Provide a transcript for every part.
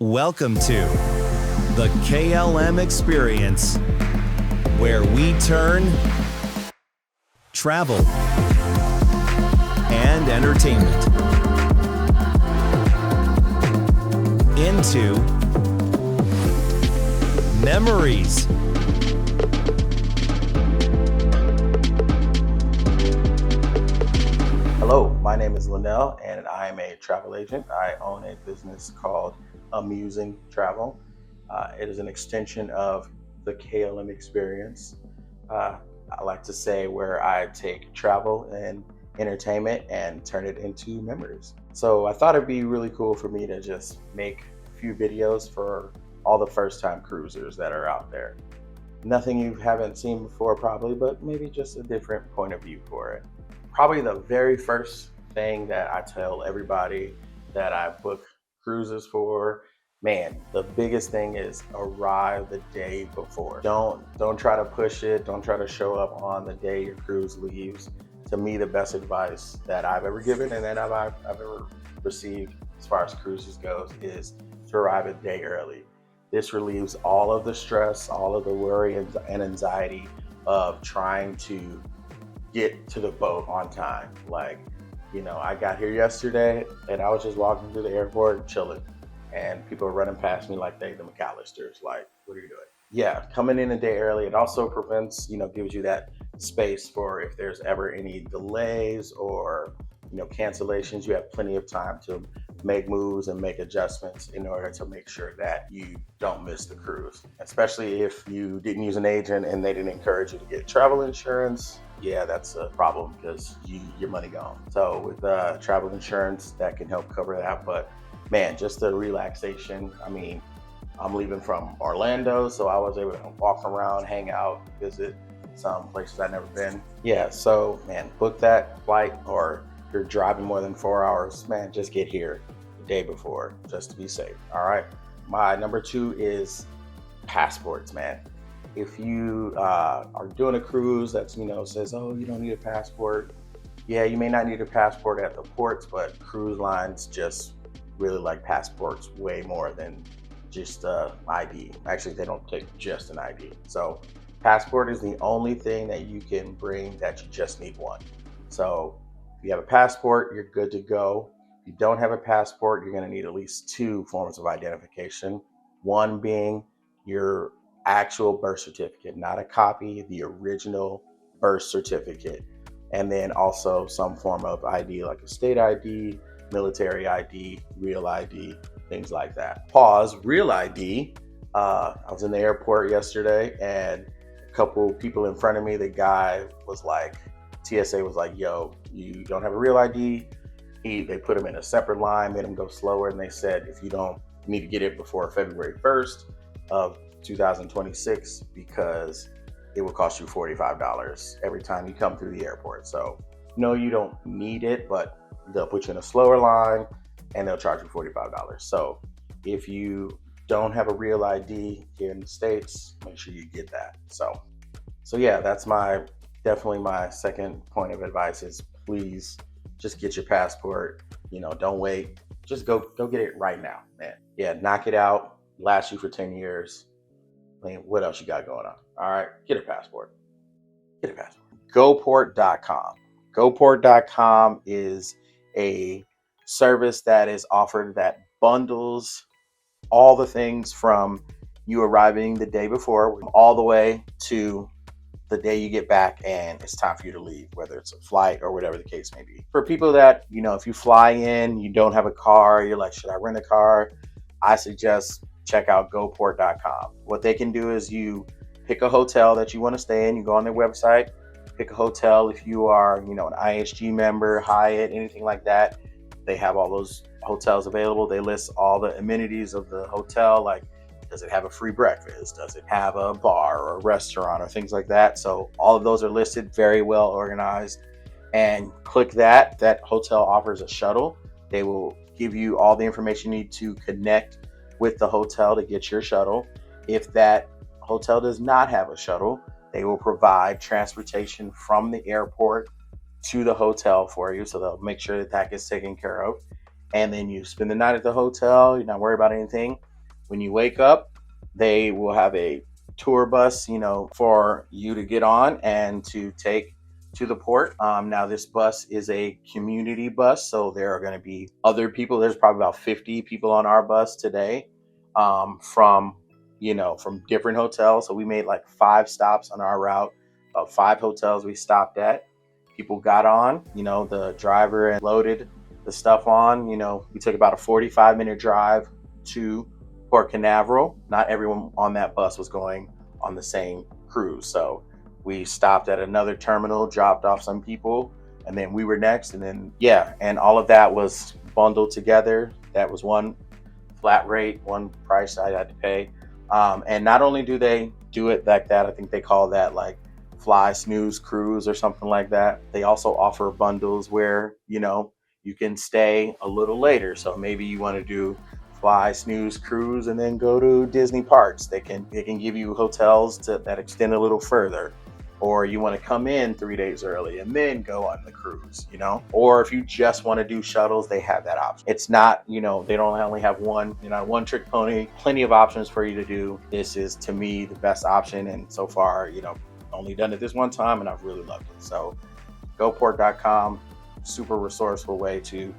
Welcome to the KLM Experience, where we turn travel and entertainment into memories. Hello, my name is Linell and I am a travel agent. I own a business called Amusing Travel. It is an extension of the KLM Experience. I like to say where I take travel and entertainment and turn it into memories. So I thought it'd be really cool for me to just make a few videos for all the first-time cruisers that are out there. Nothing you haven't seen before probably, but maybe just a different point of view for it. Probably the very first thing that I tell everybody that I book cruises for, man, the biggest thing is arrive the day before. Don't try to push it. Don't try to show up on the day your cruise leaves. To me, the best advice that I've ever given and that I've ever received as far as cruises goes is to arrive a day early. This relieves all of the stress, all of the worry and anxiety of trying to get to the boat on time. I got here yesterday and I was just walking through the airport chilling, and people are running past me like they the McAllisters. Like, what are you doing? Yeah, coming in a day early, it also prevents, gives you that space for if there's ever any delays or, cancellations, you have plenty of time to make moves and make adjustments in order to make sure that you don't miss the cruise. Especially if you didn't use an agent and they didn't encourage you to get travel insurance. Yeah, that's a problem because your money gone. So with travel insurance, that can help cover that. But man, just the relaxation. I mean, I'm leaving from Orlando, so I was able to walk around, hang out, visit some places I've never been. Yeah, so man, book that flight, or if you're driving more than 4 hours, man, just get here the day before just to be safe. All right. My number 2 is passports, man. If you are doing a cruise that says, oh, you don't need a passport. Yeah, you may not need a passport at the ports, but cruise lines just really like passports way more than just ID. Actually, they don't take just an ID. So passport is the only thing that you can bring that you just need one. So if you have a passport, you're good to go. If you don't have a passport, you're going to need at least 2 forms of identification. One being your actual birth certificate, not a copy, the original birth certificate. And then also some form of ID, like a state ID, military ID, real ID, things like that. Pause, real ID. I was in the airport yesterday and a couple people in front of me, the guy was like, TSA was like, yo, you don't have a real ID. They put him in a separate line, made him go slower. And they said, if you don't need to get it before February 1st of 2026, because it will cost you $45 every time you come through the airport. So no, you don't need it, but they'll put you in a slower line and they'll charge you $45. So if you don't have a real ID here in the States, make sure you get that. So yeah, that's definitely my second point of advice is please just get your passport. Don't wait. Just go get it right now, man. Yeah, knock it out. Last you for 10 years. I mean, what else you got going on? All right, get a passport. Get a passport. GoPort.com. GoPort.com is a service that is offered that bundles all the things from you arriving the day before all the way to the day you get back and it's time for you to leave, whether it's a flight or whatever the case may be. For people that, if you fly in, you don't have a car, you're like, should I rent a car? I suggest check out GoPort.com. What they can do is you pick a hotel that you want to stay in. You go on their website, pick a hotel. If you are, an IHG member, Hyatt, anything like that, they have all those hotels available. They list all the amenities of the hotel, like does it have a free breakfast? Does it have a bar or a restaurant or things like that? So all of those are listed, very well organized. And click that. That hotel offers a shuttle. They will give you all the information you need to connect with the hotel to get your shuttle. If that hotel does not have a shuttle, they will provide transportation from the airport to the hotel for you. So they'll make sure that gets taken care of. And then you spend the night at the hotel. You're not worried about anything. When you wake up, they will have a tour bus, for you to get on and to take to the port. Now, this bus is a community bus, so there are going to be other people. There's probably about 50 people on our bus today, from different hotels. So we made like 5 stops on our route, about 5 hotels we stopped at. People got on, the driver and loaded the stuff on. We took about a 45-minute drive to Port Canaveral. Not everyone on that bus was going on the same cruise. So we stopped at another terminal, dropped off some people, and then we were next. And then, yeah, and all of that was bundled together. That was one flat rate, one price I had to pay. And not only do they do it like that, I think they call that like Fly Snooze Cruise or something like that. They also offer bundles where, you can stay a little later. So maybe you want to do Fly Snooze Cruise and then go to Disney parks. They can give you hotels that extend a little further. Or you want to come in 3 days early and then go on the cruise, Or if you just want to do shuttles, they have that option. It's not, they don't only have one, one trick pony, plenty of options for you to do. This is, to me, the best option. And so far, only done it this one time and I've really loved it. So goport.com, super resourceful way to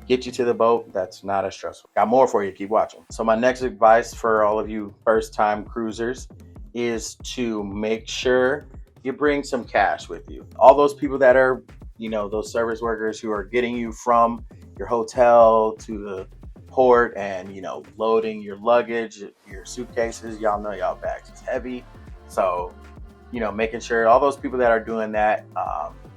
get you to the boat that's not as stressful. Got more for you. Keep watching. So my next advice for all of you first-time cruisers is to make sure you bring some cash with you. All those people that are, those service workers who are getting you from your hotel to the port and, loading your luggage, your suitcases, y'all know y'all bags is heavy. So, making sure all those people that are doing that,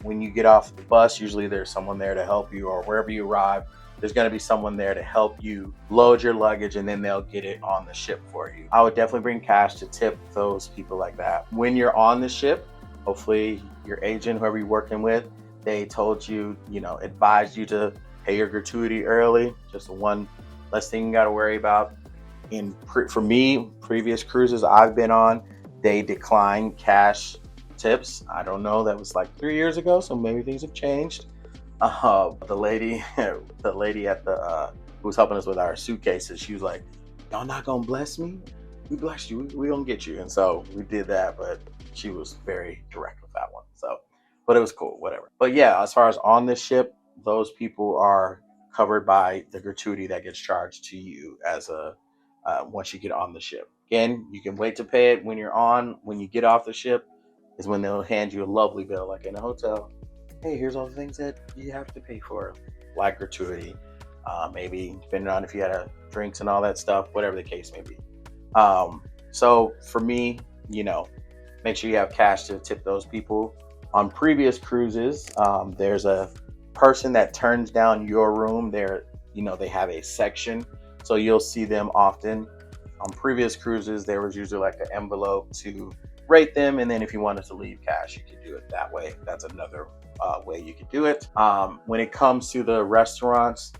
when you get off the bus, usually there's someone there to help you, or wherever you arrive, there's going to be someone there to help you load your luggage, and then they'll get it on the ship for you. I would definitely bring cash to tip those people like that. When you're on the ship, hopefully your agent, whoever you're working with, they told you, advised you to pay your gratuity early. Just one less thing you got to worry about. For me, previous cruises I've been on, they decline cash tips. I don't know. That was like 3 years ago, so maybe things have changed. The lady at the who was helping us with our suitcases, she was like, "Y'all not gonna bless me? We blessed you. We gonna get you." And so we did that, but she was very direct with that one. So, but it was cool, whatever. But yeah, as far as on the ship, those people are covered by the gratuity that gets charged to you as once you get on the ship. Again, you can wait to pay it when you're on. When you get off the ship is when they'll hand you a lovely bill, like in a hotel. Hey, here's all the things that you have to pay for, like gratuity, maybe depending on if you had drinks and all that stuff, whatever the case may be. So for me, make sure you have cash to tip those people. On previous cruises, there's a person that turns down your room. They have a section, so you'll see them often. On previous cruises, there was usually like an envelope to rate them, and then if you wanted to leave cash, you could do it that way. That's another way you could do it. When it comes to the restaurants,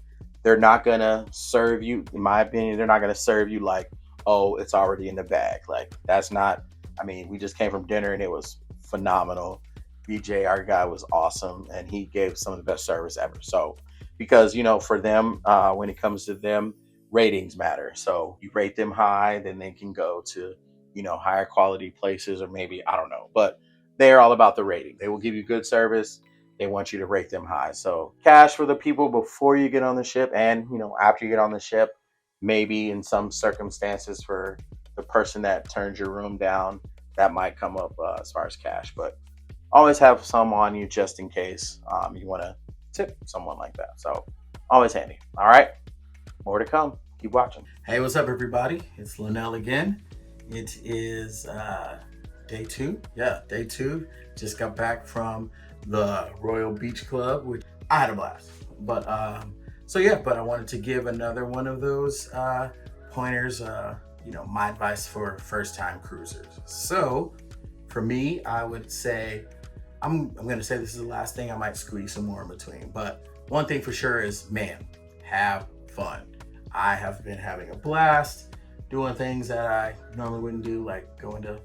they're not gonna serve you, in my opinion, they're not gonna serve you like, oh, it's already in the bag. Like, that's not, we just came from dinner and it was phenomenal. BJ, our guy, was awesome, and he gave some of the best service ever. So, because, for them, when it comes to them, ratings matter. So you rate them high, then they can go to, higher quality places, or maybe, I don't know, but they're all about the rating. They will give you good service. They want you to rate them high. So cash for the people before you get on the ship, and, after you get on the ship, maybe in some circumstances for the person that turns your room down, that might come up as far as cash. But always have some on you just in case you want to tip someone like that. So always handy. All right, more to come. Keep watching. Hey, what's up, everybody? It's Linell again. It is day 2. Yeah, day 2. Just got back from the Royal Beach Club, which I had a blast. But I wanted to give another one of those pointers, my advice for first-time cruisers. So for me, I would say, I'm going to say this is the last thing. I might squeeze some more in between. But one thing for sure is, man, have fun. I have been having a blast doing things that I normally wouldn't do, like going to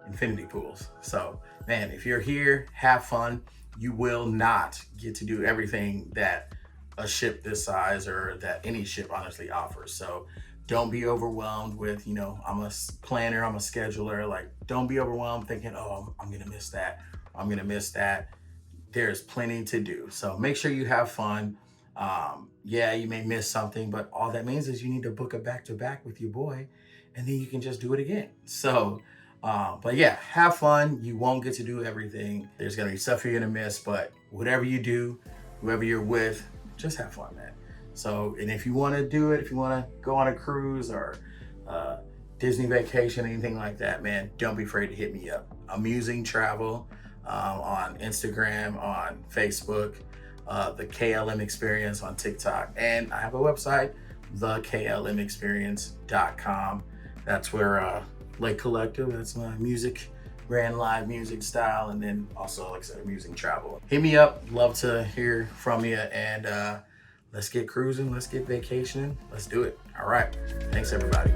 infinity pools. So, man, if you're here, have fun. You will not get to do everything that a ship this size, or that any ship honestly offers. So Don't be overwhelmed with, I'm a planner, I'm a scheduler. Like, don't be overwhelmed thinking, oh, I'm going to miss that. I'm going to miss that. There's plenty to do. So make sure you have fun. Yeah, you may miss something, but all that means is you need to book a back to back with your boy, and then you can just do it again. So, but yeah, have fun. You won't get to do everything. There's going to be stuff you're going to miss, but whatever you do, whoever you're with, just have fun, man. So, and if you want to do it, if you want to go on a cruise or Disney vacation, anything like that, man, don't be afraid to hit me up. Amusing Travel on Instagram, on Facebook, the KLM Experience on TikTok, and I have a website, theklmexperience.com. That's where Lake Collective, that's my music, brand live music style, and then also, like I said, Amusing Travel. Hit me up, love to hear from you, and let's get cruising, let's get vacationing, let's do it. All right, thanks everybody.